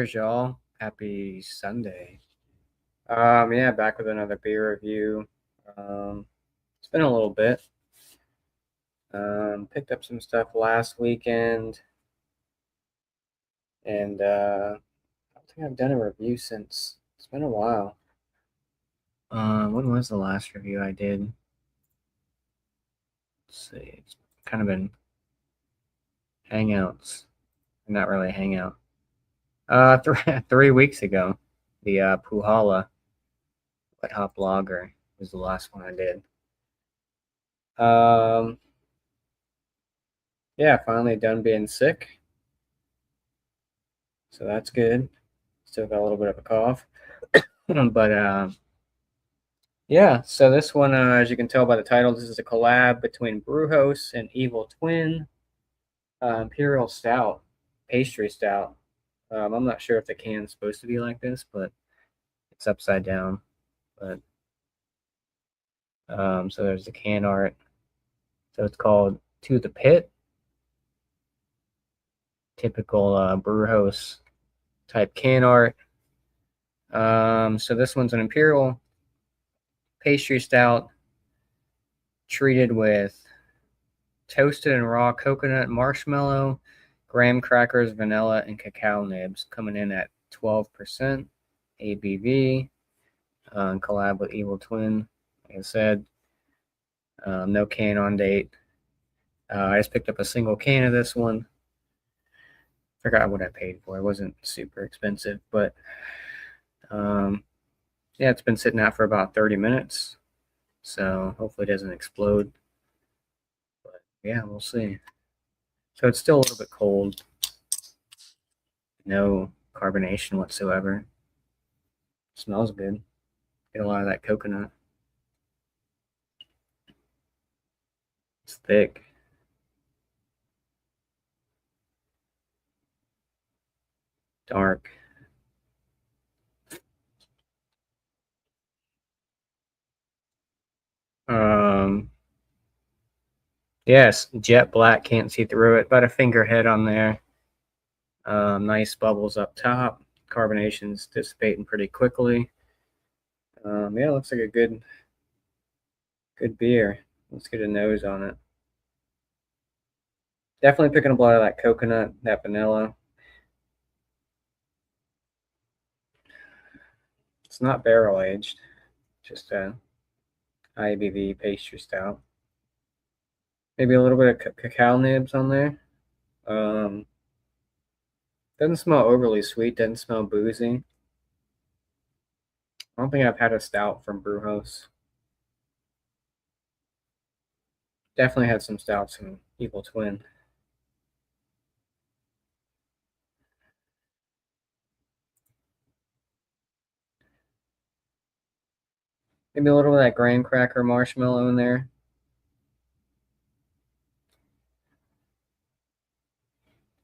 Cheers, y'all. Happy Sunday. Yeah, back with another beer review. It's been a little bit. Picked up some stuff last weekend, and I don't think I've done a review since. It's been a while. When was the last review I did? Let's see. It's kind of been hangouts. Not really hangout. 3 weeks ago, the Puhala Wet Hop Lager was the last one I did. Yeah, finally done being sick. So that's good. Still got a little bit of a cough. but yeah, so this one, as you can tell by the title, this is a collab between Brujos and Evil Twin Imperial Stout, pastry stout. I'm not sure if the can's supposed to be like this, but it's upside down. But so there's the can art. So it's called To the Pit. Typical Brujos type can art. So this one's an Imperial pastry stout treated with toasted and raw coconut, marshmallow, graham crackers, vanilla, and cacao nibs, coming in at 12% ABV. Collab with Evil Twin, like I said. No can on date. I just picked up a single can of this one. Forgot what I paid for. It wasn't super expensive, but yeah, it's been sitting out for about 30 minutes. So hopefully it doesn't explode. But yeah, we'll see. So it's still a little bit cold. No carbonation whatsoever. Smells good. Get a lot of that coconut. It's thick. Dark. Yes, jet black, can't see through it. About a finger head on there. Nice bubbles up top. Carbonation's dissipating pretty quickly. Yeah, looks like a good beer. Let's get a nose on it. Definitely picking up a lot of that coconut, that vanilla. It's not barrel aged, just a IBV pastry stout. Maybe a little bit of cacao nibs on there. Doesn't smell overly sweet. Doesn't smell boozy. I don't think I've had a stout from Brujos. Definitely had some stouts from Evil Twin. Maybe a little of that graham cracker marshmallow in there.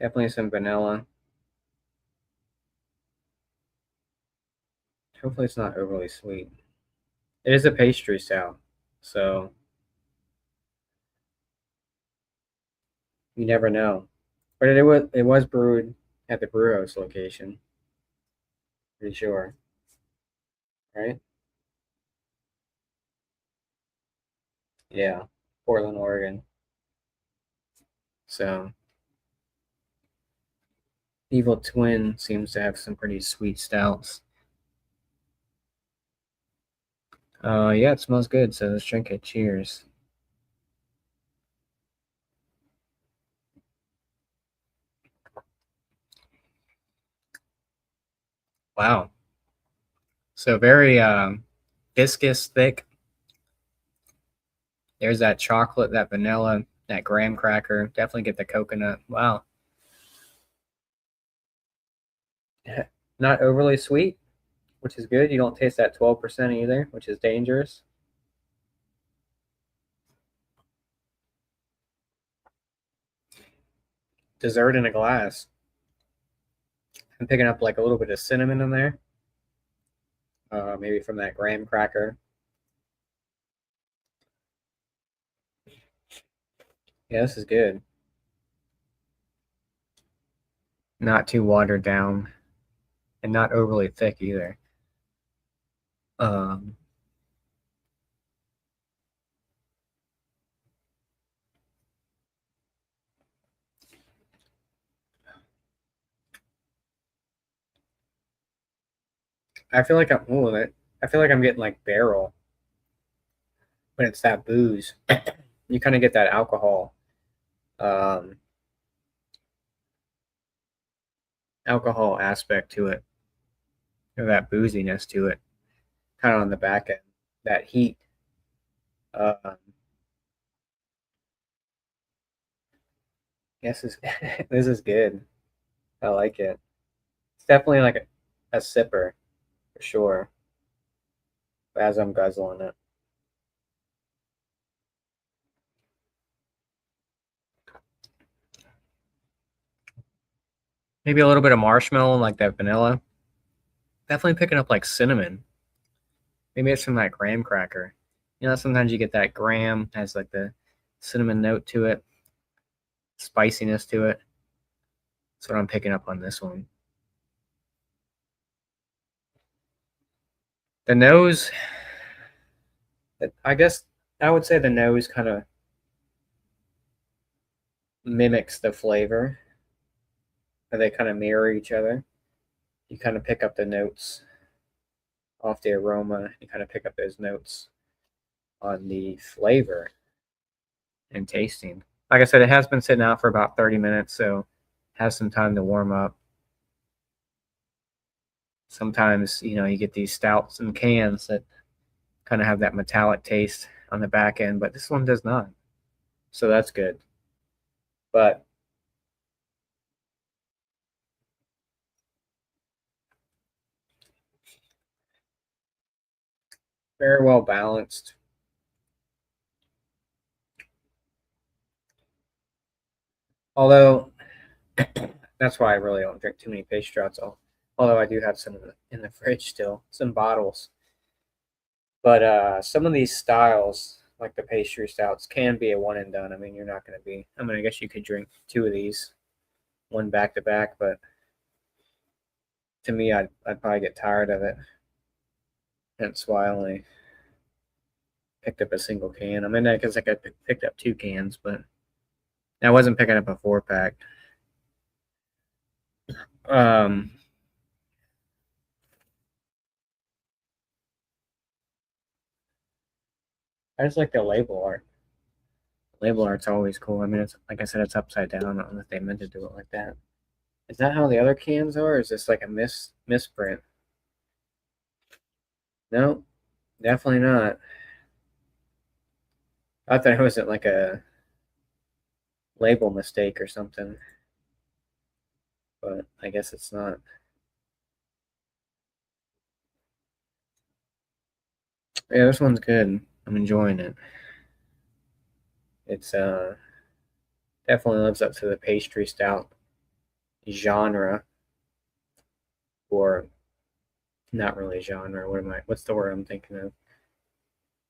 Definitely some vanilla. Hopefully it's not overly sweet. It is a pastry stout, so you never know. But it was brewed at the Brewhouse location. Pretty sure, right? Yeah, Portland, Oregon. So Evil Twin seems to have some pretty sweet stouts. Yeah, it smells good. So let's drink it. Cheers. Wow. So very viscous, thick. There's that chocolate, that vanilla, that graham cracker. Definitely get the coconut. Wow. Not overly sweet, which is good. You don't taste that 12% either, which is dangerous. Dessert in a glass. I'm picking up like a little bit of cinnamon in there. Maybe from that graham cracker. Yeah, this is good. Not too watered down. and not overly thick either. Um, I feel like I feel like I'm getting like barrel when it's that booze. You kind of get that um, alcohol aspect to it, or that booziness to it, kind of on the back end. That heat. Um, Yes, this is good. I like it. It's definitely like a sipper for sure. As I'm guzzling it, maybe a little bit of marshmallow, like that vanilla. Definitely picking up like cinnamon. Maybe it's from that graham cracker. You know, sometimes you get that graham has like the cinnamon note to it, spiciness to it. That's what I'm picking up on this one. The nose, I guess I would say the nose kind of mimics the flavor. They kind of mirror each other. You kind of pick up the notes off the aroma. You kind of pick up those notes on the flavor and tasting. Like I said, it has been sitting out for about 30 minutes, so has some time to warm up. Sometimes, you know, you get these stouts and cans that kind of have that metallic taste on the back end, but this one does not. So that's good. But very well balanced. Although that's why I really don't drink too many pastry stouts. Although I do have some in the fridge still, some bottles. But some of these styles, like the pastry stouts, can be a one and done. I mean, you're not going to be. I mean, I guess you could drink two of these, one back to back, but to me, I'd probably get tired of it. Hence why I only picked up a single can. I mean, I guess I could picked up two cans, but I wasn't picking up a 4 pack. Um, I just like the label art. Label art's always cool. I mean, it's like I said, it's upside down. I don't know if they meant to do it like that. Is that how the other cans are? Or is this like a misprint? No, definitely not. I thought it was like a label mistake or something, but I guess it's not. Yeah, this one's good. I'm enjoying it. It's definitely lives up to the pastry stout genre, or not really genre. What's the word I'm thinking of?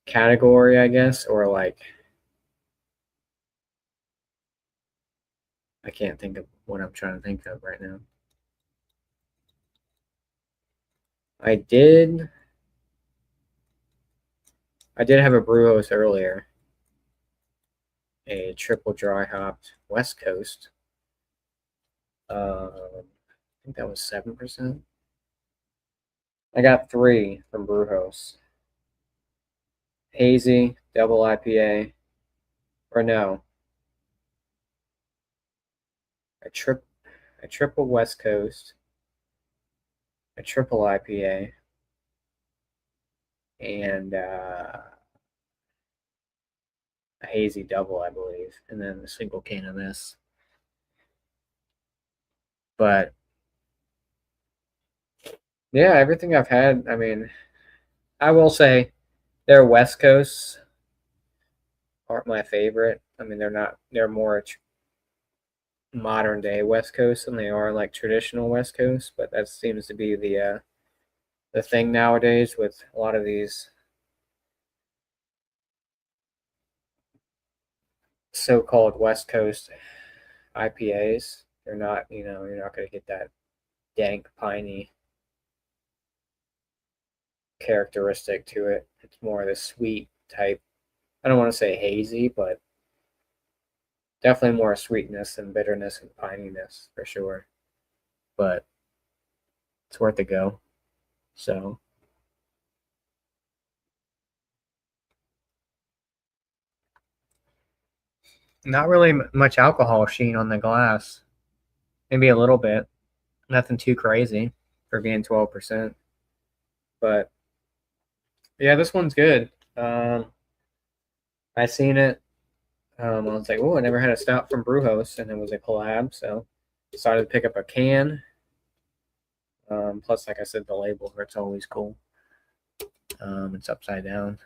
Category, I guess, or like I can't think of what I'm trying to think of right now. I did I did have a Brujos earlier, a triple dry hopped West Coast. I think that was 7%. I got three from Brujos. Hazy, double IPA, or no, a trip, a triple West Coast, a triple IPA, and a hazy double, I believe, and then a single can of this. But yeah, everything I've had. I mean, I will say their West Coasts aren't my favorite. I mean, they're not. They're more modern day West Coast than they are like traditional West Coast. But that seems to be the thing nowadays with a lot of these so-called West Coast IPAs. They're not. You know, you're not going to get that dank piney. characteristic to it. It's more the sweet type. I don't want to say hazy, but definitely more sweetness and bitterness and pininess for sure. But it's worth a go. So not really much alcohol sheen on the glass. Maybe a little bit. Nothing too crazy for being 12%. But yeah, this one's good. I seen it. I was like, oh, I never had a stout from Brujos, and it was a collab, so decided to pick up a can. Plus, like I said, the label, it's always cool. It's upside down.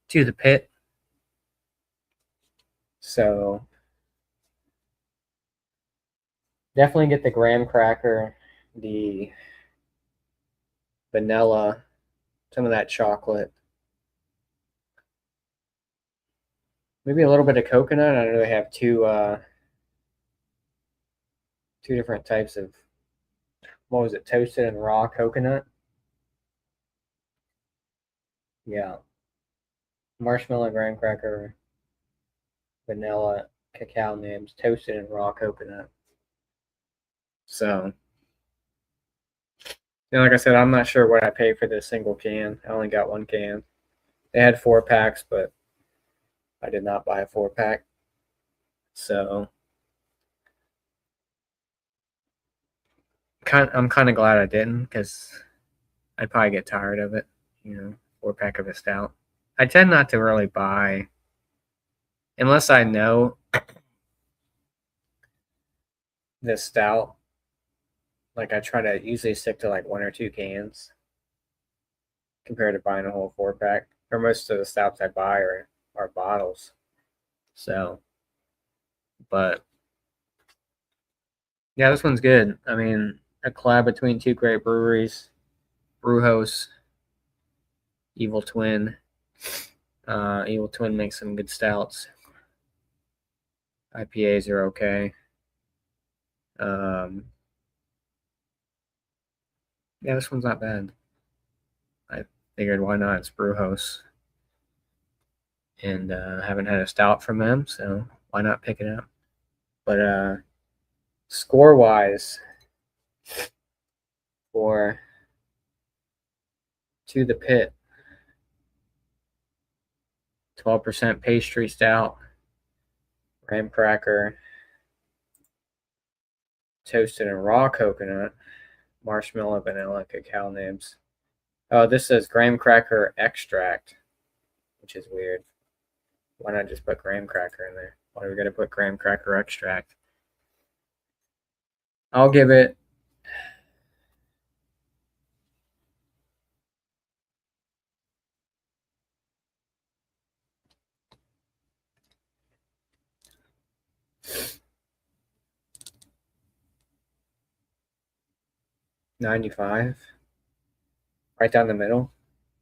To the pit. So definitely get the graham cracker, the vanilla, some of that chocolate, maybe a little bit of coconut. I know they have two different types of, what was it, toasted and raw coconut. Yeah, marshmallow, graham cracker, vanilla, cacao nibs, toasted and raw coconut. So, like I said, I'm not sure what I paid for this single can. I only got one can. They had 4 packs, but I did not buy a 4 pack. So, I'm kind of glad I didn't, because I'd probably get tired of it. 4 pack of a stout. I tend not to really buy unless I know this stout. Like, I try to usually stick to like 1 or 2 cans compared to buying a whole 4 pack. For most of the stouts I buy are bottles. So, but yeah, this one's good. I mean, a collab between two great breweries, Brujos, Evil Twin. Evil Twin makes some good stouts. IPAs are okay. Yeah, this one's not bad. I figured, why not? It's Brewhouse, and haven't had a stout from them, so why not pick it up? But score wise, for To the Pit, 12% pastry stout, graham cracker, toasted and raw coconut, marshmallow, vanilla, cacao nibs. Oh, this says graham cracker extract, which is weird. Why not just put graham cracker in there? Why are we going to put graham cracker extract? I'll give it 95. Right down the middle.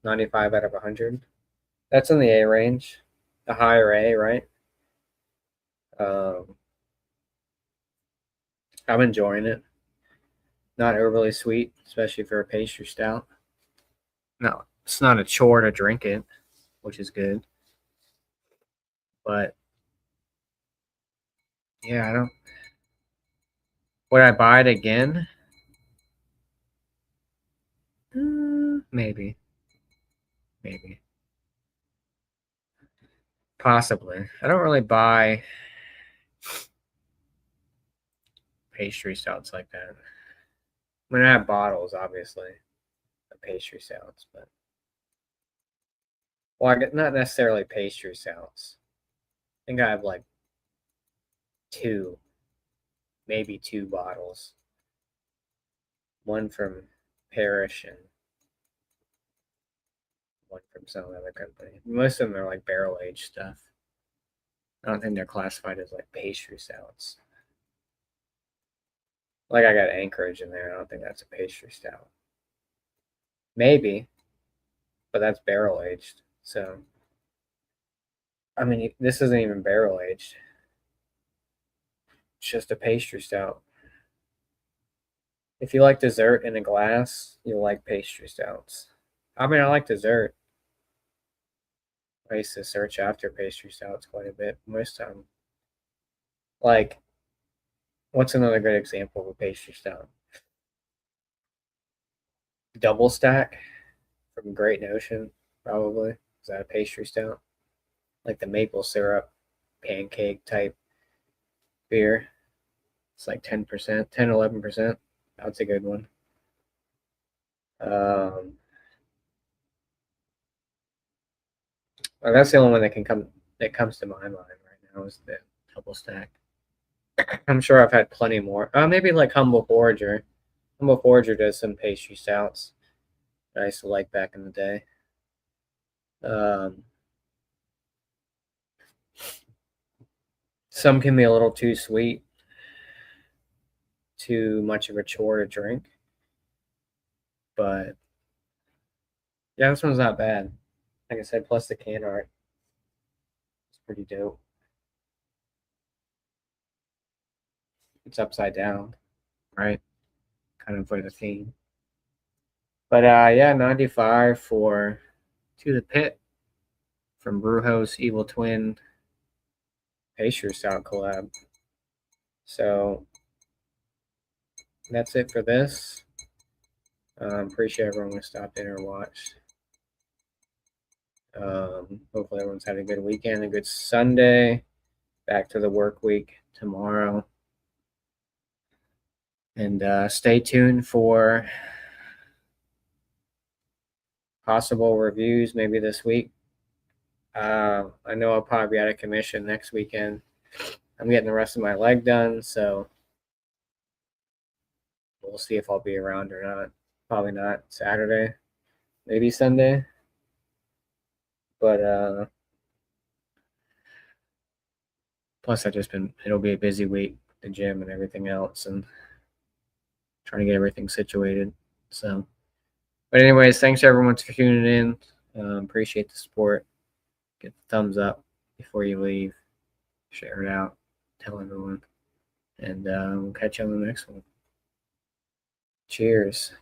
95 out of 100. That's in the A range. The higher A, right? Um, I'm enjoying it. Not overly sweet, especially for a pastry stout. No, it's not a chore to drink it, which is good. But yeah, I don't. Would I buy it again? Maybe. Maybe. Possibly. I don't really buy pastry stouts like that. I mean, I have bottles, obviously, of pastry stouts, but well, not necessarily pastry stouts. I think I have like two, maybe 2 bottles. One from Parrish and one from some other company. Most of them are like barrel aged stuff. I don't think they're classified as like pastry stouts. Like, I got Anchorage in there. I don't think that's a pastry stout. Maybe, but that's barrel aged. So, I mean, this isn't even barrel aged. It's just a pastry stout. If you like dessert in a glass, you'll like pastry stouts. I mean, I like dessert. I used to search after pastry stouts quite a bit. Most time, like, what's another good example of a pastry stout? Double stack from Great Notion, probably. Is that a pastry stout? Like the maple syrup pancake type beer. It's like 10%, 10, 11%. That's a good one. Um, well, that's the only one that comes to my mind right now is the double stack. I'm sure I've had plenty more. Maybe like Humble Forager. Humble Forager does some pastry stouts that I used to like back in the day. Um, some can be a little too sweet, too much of a chore to drink, but yeah, this one's not bad. Like I said, plus the can art is pretty dope. It's upside down, right? Kind of for the theme. But yeah, 95 for To the Pit from Brujos Evil Twin Pastry Stout collab. So that's it for this. Appreciate everyone who stopped in or watched. Hopefully everyone's had a good weekend, a good Sunday. Back to the work week tomorrow. And stay tuned for possible reviews maybe this week. I know I'll probably be out of commission next weekend. I'm getting the rest of my leg done, so we'll see if I'll be around or not. Probably not Saturday, maybe Sunday. But plus, it'll be a busy week, the gym and everything else, and trying to get everything situated. So, but anyways, thanks everyone for tuning in. Appreciate the support. Get the thumbs up before you leave. Share it out. Tell everyone. And we'll catch you on the next one. Cheers.